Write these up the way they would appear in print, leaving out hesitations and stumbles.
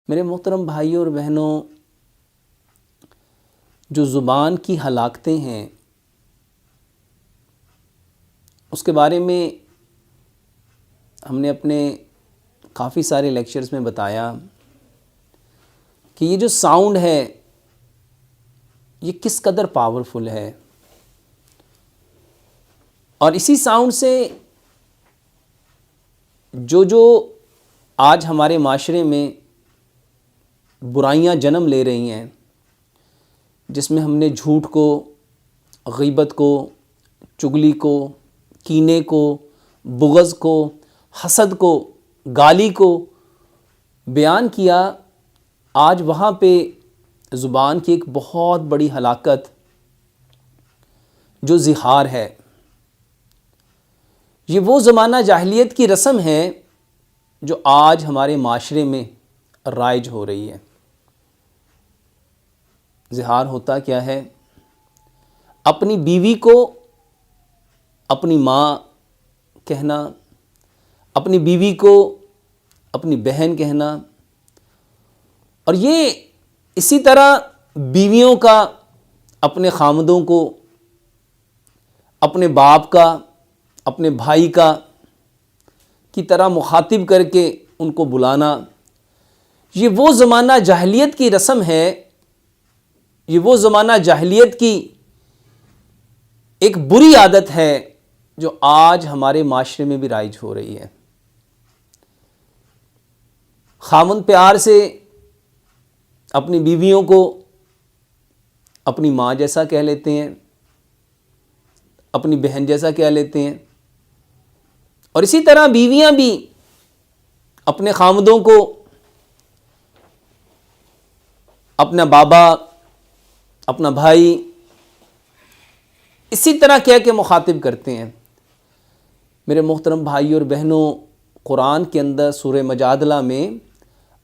میرے محترم بھائیوں اور بہنوں، جو زبان کی ہلاکتیں ہیں اس کے بارے میں ہم نے اپنے کافی سارے لیکچرز میں بتایا کہ یہ جو ساؤنڈ ہے یہ کس قدر پاورفل ہے، اور اسی ساؤنڈ سے جو آج ہمارے معاشرے میں برائیاں جنم لے رہی ہیں، جس میں ہم نے جھوٹ کو، غیبت کو، چغلی کو، کینے کو، بغض کو، حسد کو، گالی کو بیان کیا، آج وہاں پہ زبان کی ایک بہت بڑی ہلاکت جو زہار ہے، یہ وہ زمانہ جاہلیت کی رسم ہے جو آج ہمارے معاشرے میں رائج ہو رہی ہے۔ زہار ہوتا کیا ہے؟ اپنی بیوی کو اپنی ماں کہنا، اپنی بیوی کو اپنی بہن کہنا، اور یہ اسی طرح بیویوں کا اپنے خامدوں کو، اپنے باپ کا، اپنے بھائی کا کی طرح مخاطب کر کے ان کو بلانا، یہ وہ زمانہ جاہلیت کی رسم ہے، یہ وہ زمانہ جاہلیت کی ایک بری عادت ہے جو آج ہمارے معاشرے میں بھی رائج ہو رہی ہے۔ خاوند پیار سے اپنی بیویوں کو اپنی ماں جیسا کہہ لیتے ہیں، اپنی بہن جیسا کہہ لیتے ہیں، اور اسی طرح بیویاں بھی اپنے خامدوں کو اپنا بابا، اپنا بھائی اسی طرح کہہ کے مخاطب کرتے ہیں۔ میرے محترم بھائی اور بہنوں، قرآن کے اندر سورہ مجادلہ میں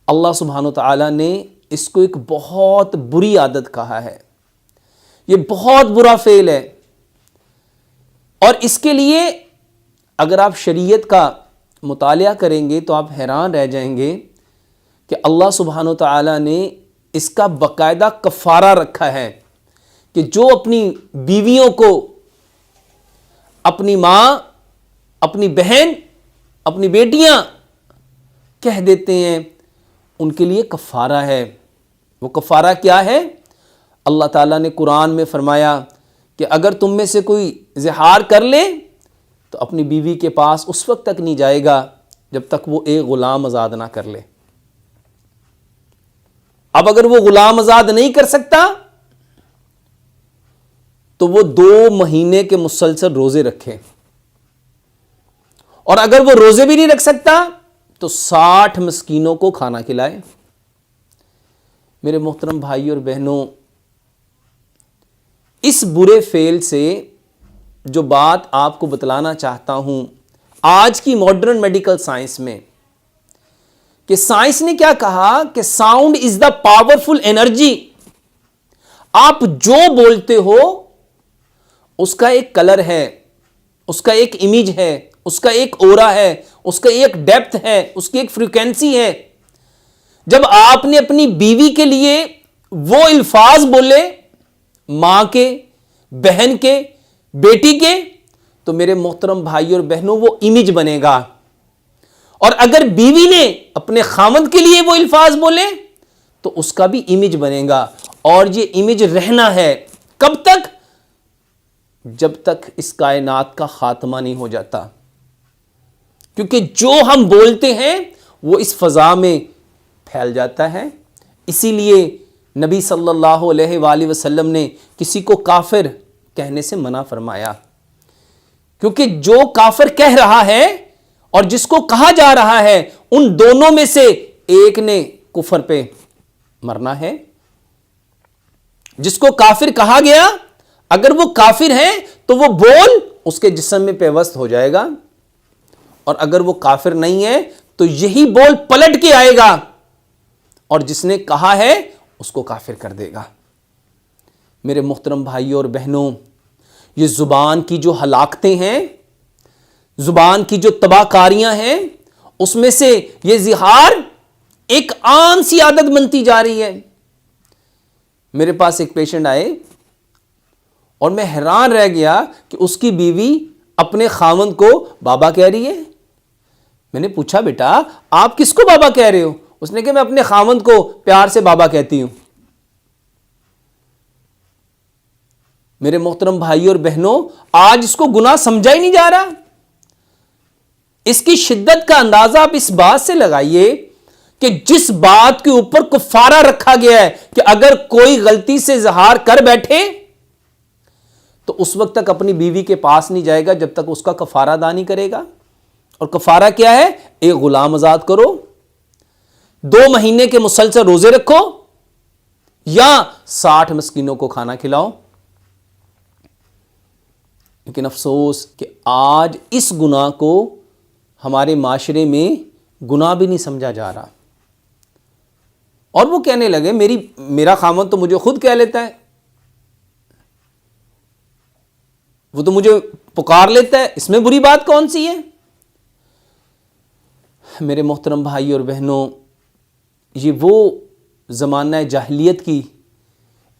اللہ سبحانہ وتعالی نے اس کو ایک بہت بری عادت کہا ہے، یہ بہت برا فعل ہے، اور اس کے لیے اگر آپ شریعت کا مطالعہ کریں گے تو آپ حیران رہ جائیں گے کہ اللہ سبحانہ وتعالی نے اس کا باقاعدہ کفارہ رکھا ہے کہ جو اپنی بیویوں کو اپنی ماں، اپنی بہن، اپنی بیٹیاں کہہ دیتے ہیں، ان کے لیے کفارہ ہے۔ وہ کفارہ کیا ہے؟ اللہ تعالیٰ نے قرآن میں فرمایا کہ اگر تم میں سے کوئی زہار کر لے تو اپنی بیوی کے پاس اس وقت تک نہیں جائے گا جب تک وہ ایک غلام آزاد نہ کر لے۔ اب اگر وہ غلام آزاد نہیں کر سکتا تو وہ 2 مہینے کے مسلسل روزے رکھے، اور اگر وہ روزے بھی نہیں رکھ سکتا تو 60 مسکینوں کو کھانا کھلائے۔ میرے محترم بھائی اور بہنوں، اس برے فعل سے جو بات آپ کو بتلانا چاہتا ہوں آج کی ماڈرن میڈیکل سائنس میں، کہ سائنس نے کیا کہا کہ sound is the powerful energy. آپ جو بولتے ہو اس کا ایک کلر ہے، اس کا ایک امیج ہے، اس کا ایک اورا ہے، اس کا ایک ڈیپتھ ہے، اس کی ایک فریکوینسی ہے۔ جب آپ نے اپنی بیوی کے لیے وہ الفاظ بولے، ماں کے، بہن کے، بیٹی کے، تو میرے محترم بھائی اور بہنوں وہ امیج بنے گا، اور اگر بیوی نے اپنے خامند کے لیے وہ الفاظ بولے تو اس کا بھی امیج بنے گا، اور یہ امیج رہنا ہے کب تک؟ جب تک اس کائنات کا خاتمہ نہیں ہو جاتا، کیونکہ جو ہم بولتے ہیں وہ اس فضا میں پھیل جاتا ہے۔ اسی لیے نبی صلی اللہ علیہ وآلہ وسلم نے کسی کو کافر کہنے سے منع فرمایا، کیونکہ جو کافر کہہ رہا ہے اور جس کو کہا جا رہا ہے، ان دونوں میں سے ایک نے کفر پہ مرنا ہے۔ جس کو کافر کہا گیا اگر وہ کافر ہے تو وہ بول اس کے جسم میں پیوست ہو جائے گا، اور اگر وہ کافر نہیں ہے تو یہی بول پلٹ کے آئے گا اور جس نے کہا ہے اس کو کافر کر دے گا۔ میرے محترم بھائیوں اور بہنوں، یہ زبان کی جو ہلاکتیں ہیں، زبان کی جو تباہ کاریاں ہیں، اس میں سے یہ زہار ایک عام سی عادت بنتی جا رہی ہے. میرے پاس ایک پیشنٹ آئے اور میں حیران رہ گیا کہ اس کی بیوی اپنے خاوند کو بابا کہہ رہی ہے. میں نے پوچھا بیٹا آپ کس کو بابا کہہ رہے ہو؟ اس نے کہا میں اپنے خاوند کو پیار سے بابا کہتی ہوں. میرے محترم بھائی اور بہنوں، آج اس کو گناہ سمجھا ہی نہیں جا رہا. اس کی شدت کا اندازہ آپ اس بات سے لگائیے کہ جس بات کے اوپر کفارہ رکھا گیا ہے کہ اگر کوئی غلطی سے اظہار کر بیٹھے تو اس وقت تک اپنی بیوی کے پاس نہیں جائے گا جب تک اس کا کفارہ ادا نہیں کرے گا. اور کفارہ کیا ہے؟ ایک غلام آزاد کرو، 2 مہینے کے مسلسل روزے رکھو، یا 60 مسکینوں کو کھانا کھلاؤ. لیکن افسوس کہ آج اس گناہ کو ہمارے معاشرے میں گناہ بھی نہیں سمجھا جا رہا. اور وہ کہنے لگے میرا خاوند تو مجھے خود کہہ لیتا ہے، وہ تو مجھے پکار لیتا ہے، اس میں بری بات کون سی ہے؟ میرے محترم بھائی اور بہنوں، یہ وہ زمانہ جاہلیت کی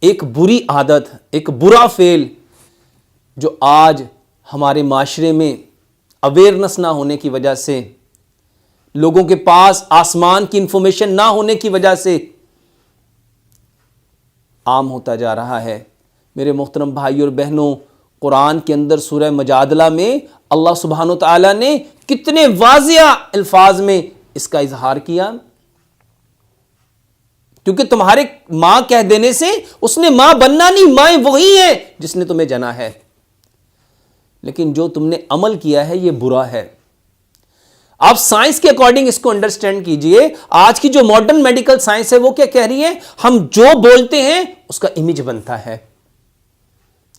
ایک بری عادت، ایک برا فعل جو آج ہمارے معاشرے میں اویئرنس نہ ہونے کی وجہ سے، لوگوں کے پاس آسمان کی انفارمیشن نہ ہونے کی وجہ سے عام ہوتا جا رہا ہے. میرے محترم بھائی اور بہنوں، قرآن کے اندر سورہ مجادلہ میں اللہ سبحانہ و تعالیٰ نے کتنے واضح الفاظ میں اس کا اظہار کیا. کیونکہ تمہارے ماں کہہ دینے سے اس نے ماں بننا نہیں، مائیں وہی ہے جس نے تمہیں جنا ہے، لیکن جو تم نے عمل کیا ہے یہ برا ہے. آپ سائنس کے اکارڈنگ اس کو انڈرسٹینڈ کیجئے. آج کی جو ماڈرن میڈیکل سائنس ہے وہ کیا کہہ رہی ہے؟ ہم جو بولتے ہیں اس کا امیج بنتا ہے.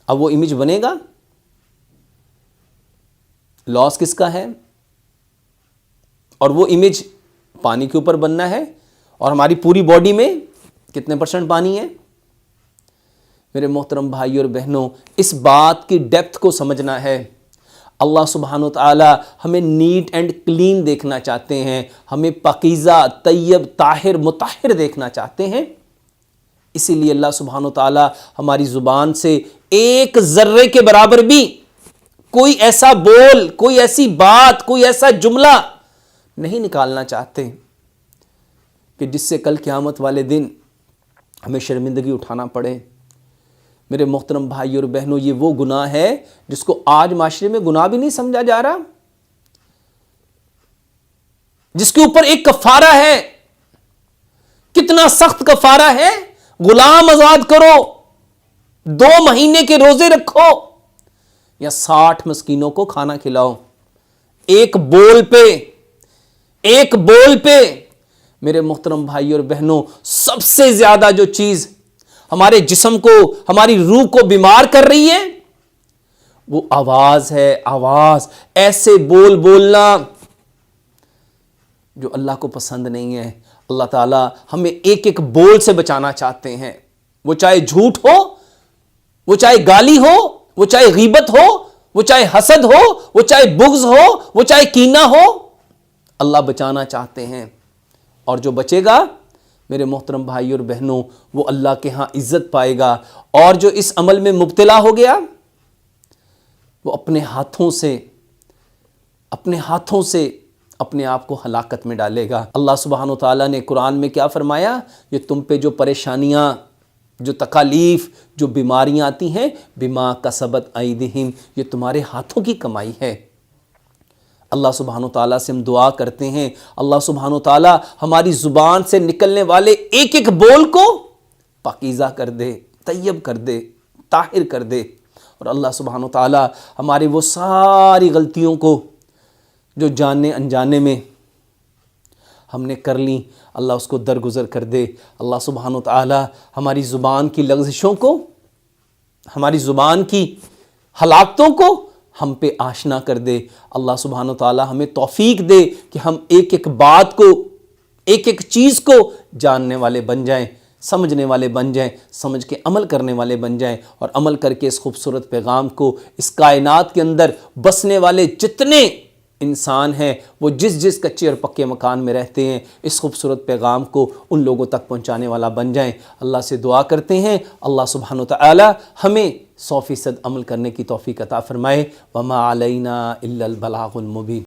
اب وہ امیج بنے گا، لاس کس کا ہے؟ اور وہ امیج پانی کے اوپر بننا ہے. اور ہماری پوری باڈی میں کتنے % پانی ہے؟ میرے محترم بھائی اور بہنوں، اس بات کی ڈیپتھ کو سمجھنا ہے. اللہ سبحانہ و تعالی ہمیں نیٹ اینڈ کلین دیکھنا چاہتے ہیں، ہمیں پاکیزہ، طیب، طاہر، مطہر دیکھنا چاہتے ہیں. اسی لیے اللہ سبحانہ و تعالی ہماری زبان سے ایک ذرے کے برابر بھی کوئی ایسا بول، کوئی ایسی بات، کوئی ایسا جملہ نہیں نکالنا چاہتے کہ جس سے کل قیامت والے دن ہمیں شرمندگی اٹھانا پڑے. میرے محترم بھائی اور بہنوں، یہ وہ گناہ ہے جس کو آج معاشرے میں گناہ بھی نہیں سمجھا جا رہا، جس کے اوپر ایک کفارہ ہے. کتنا سخت کفارہ ہے! غلام آزاد کرو، 2 مہینے کے روزے رکھو، یا 60 مسکینوں کو کھانا کھلاؤ. ایک بول پہ میرے محترم بھائی اور بہنوں، سب سے زیادہ جو چیز ہمارے جسم کو، ہماری روح کو بیمار کر رہی ہے وہ آواز ہے. آواز، ایسے بولنا جو اللہ کو پسند نہیں ہے. اللہ تعالیٰ ہمیں ایک بول سے بچانا چاہتے ہیں، وہ چاہے جھوٹ ہو، وہ چاہے گالی ہو، وہ چاہے غیبت ہو، وہ چاہے حسد ہو، وہ چاہے بغض ہو، وہ چاہے کینہ ہو. اللہ بچانا چاہتے ہیں. اور جو بچے گا میرے محترم بھائی اور بہنوں، وہ اللہ کے ہاں عزت پائے گا. اور جو اس عمل میں مبتلا ہو گیا وہ اپنے ہاتھوں سے اپنے آپ کو ہلاکت میں ڈالے گا. اللہ سبحانہ و تعالیٰ نے قرآن میں کیا فرمایا؟ یہ تم پہ جو پریشانیاں، جو تکالیف، جو بیماریاں آتی ہیں، بما کسبت ایدیہم، یہ تمہارے ہاتھوں کی کمائی ہے. اللہ سبحانہ و تعالیٰ سے ہم دعا کرتے ہیں، اللہ سبحانہ و تعالیٰ ہماری زبان سے نکلنے والے ایک بول کو پاکیزہ کر دے، طیب کر دے، طاہر کر دے. اور اللہ سبحانہ و تعالیٰ ہماری وہ ساری غلطیوں کو جو جاننے انجانے میں ہم نے کر لیں، اللہ اس کو درگزر کر دے. اللہ سبحانہ و تعالیٰ ہماری زبان کی لغزشوں کو، ہماری زبان کی ہلاکتوں کو ہم پہ آشنا کر دے. اللہ سبحانہ و تعالیٰ ہمیں توفیق دے کہ ہم ایک بات کو، ایک چیز کو جاننے والے بن جائیں، سمجھنے والے بن جائیں، سمجھ کے عمل کرنے والے بن جائیں، اور عمل کر کے اس خوبصورت پیغام کو، اس کائنات کے اندر بسنے والے جتنے انسان ہیں وہ جس کچے اور پکے مکان میں رہتے ہیں اس خوبصورت پیغام کو ان لوگوں تک پہنچانے والا بن جائیں۔ اللہ سے دعا کرتے ہیں اللہ سبحانہ وتعالی ہمیں 100% عمل کرنے کی توفیق عطا فرمائے۔ وما علینا الا البلاغ المبین۔